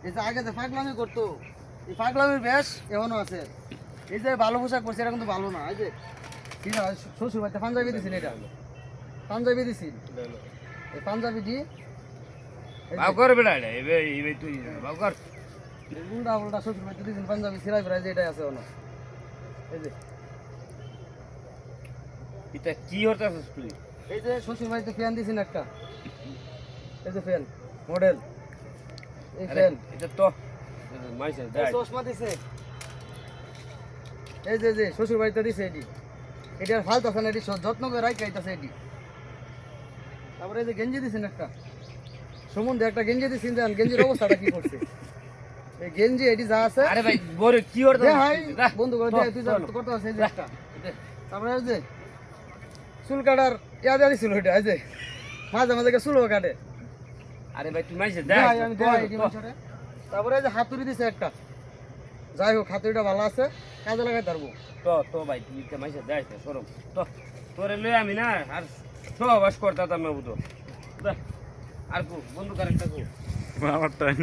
এই যে আগে যে পাগলামি করতো এই পাগলামির বেশ এখনো আছে। এই যে ভালো পোশাক পরছে এটা কিন্তু ভালো না। এই যে ঠিক আছে শ্বশুর বাড়িতে পাঞ্জাবি দিছিল, এটা পাঞ্জাবি দিছিল, এই পাঞ্জাবি দি বাউ কর বেটা এটা এই তুই বাউ কর উল্টা উল্টা শ্বশুর বাড়িতে দিছিল পাঞ্জাবি সিলাই ফেরাই যে এটাই আছে এখনো। এই যে এটা কি হতাছিস তুই? এই যে শ্বশুর বাড়িতে ফ্যান দিছেন একটা, এই যে ফ্যান মডেল, এই আরে ফ্যান এটা তো মাইসে এই দাই চশমা দিছে, এই যে শ্বশুর বাড়িতে দিছে এটি, এটার ফালতু আছে না, এটি যত্ন করে রাখা আইতাছে এটি। তারপরে এই যে গেঞ্জি দিছেন একটা, সম্বন্ধে একটা গেঞ্জি দিছেন, জান গেঞ্জির অবস্থাটা কি করছে? এই গেঞ্জি এটি যা আছে আরে ভাই বড় কি দে হতাছিস হাই যা বন্ধু করে দে, তুই যা করতে আছে এই যে একটা। তারপরে এই যে চুল কাটার ইয়া দিয়া দিছিল এটা, এই যে মাঝে মাঝে চুলও কাটে। আরে ভাই তুই মাইসে দে দাই হাই আমি দেখাই এটি মানুষেরে। তারপরে এই যে হাতুড়ি দিছে একটা, যাই হোক হাতুড়িটা ভালো আছে, কাজে লাগাই পারবো। তো ভাই তুই তো মাইসে দাই সরম তো তোরে লই আমি না আর সহবাস করতাম না বুঝো আর কো বন্ধু কারেক্টটা কো আমার টাইম